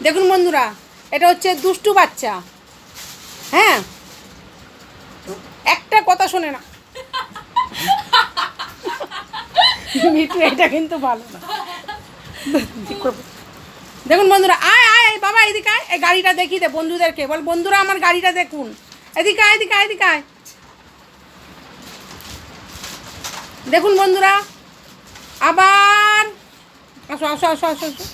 দেখুন বন্ধুরা, এটা হচ্ছে দুষ্টু বাচ্চা। হ্যাঁ, একটা কথা শোনে না। মিঠু, এটা কিন্তু ভালো না। দেখুন বন্ধুরা, আয় আয় আয় বাবা, এদিকে আয়। এই গাড়িটা দেখিয়ে দে বন্ধুদেরকে, বল বন্ধুরা আমার গাড়িটা দেখুন। এদিকে আয়, এদিকে আয়, এদিকে আয়। দেখুন বন্ধুরা, আবার আসো আসো আসো আসো আসো।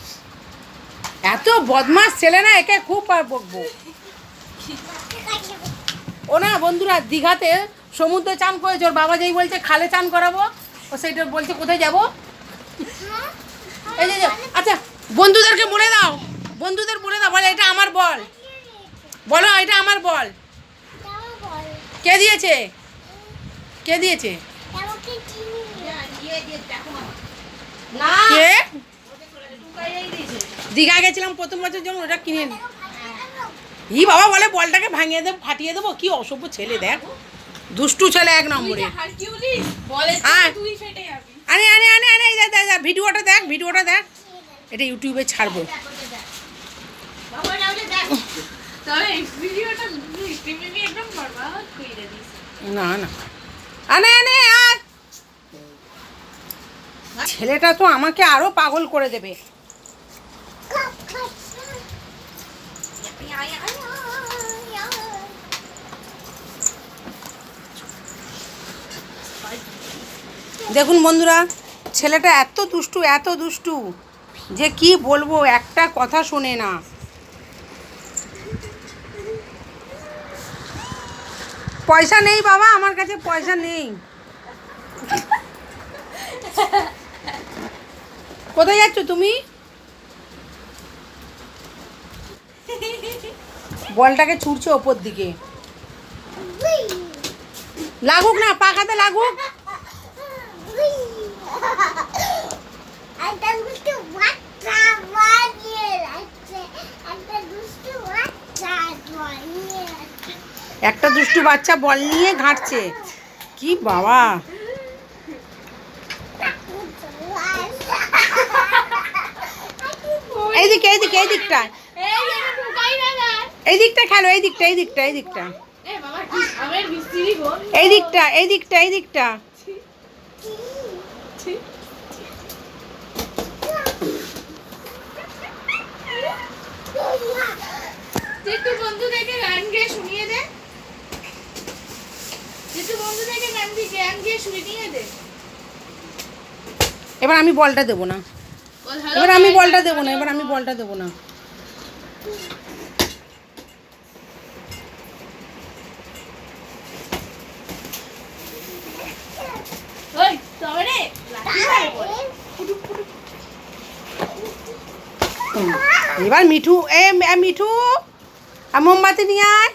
এত বদমাস ছেলে না, একে খুব বকবো। ও না বন্ধুরা, দীঘাতে সমুদ্রে চান করেছে, ওর বাবা যেই বলছে খালে চান করাবো, ও সেইটা বলছে কোথায় যাবো। এই যে আচ্ছা, বন্ধুদেরকে বলে দাও, বন্ধুদের বলে দাও, বলে এটা আমার বল, বলো এটা আমার বল। কে দিয়েছে, কে দিয়েছে? কে? দীঘা গেছিলাম প্রথম বছর যখন, ওটা কিনে নি। ই বাবা বলে বলটাকে ভাঙিয়ে দেবো, ফাটিয়ে দেবো। কি অসভ্য ছেলে, দেখ দুষ্টু ছেলে এক নম্বরে। আরে আরে আরে আরে ভিডিওটা দেখ, ভিডিওটা দেখ, এটা ইউটিউবে ছাড়বো। না না, আনে আনে আর ছেলেটা তো আমাকে আরো পাগল করে দেবে। দেখুন বন্ধুরা, ছেলেটা এত দুষ্টু, এত দুষ্টু যে কি বলবো, একটা কথা শোনে না। পয়সা নেই বাবা, আমার কাছে পয়সা নেই। কোথায় যাচ্ছ তুমি? বলটাকে ছুটছে ওপর দিকে। লাগুক না, পাখাতে লাগুক। একটা দুষ্টু বাচ্চা বল নিয়ে ঘাঁটছে। কি বাবা, এইদিকে এইদিকে এই দিকটা, এই দিকটা খেলো, এই দিকটা এই দিকটা এই দিকটা এই দিকটা এই দিকটা এই দিকটা। এবার আমি বলটা দেবো না, এবার আমি বলটা দেবো না, এবার আমি বলটা দেবো না। এবার মিঠু, এ মিঠু মোমবাতি নিয়ে আয়।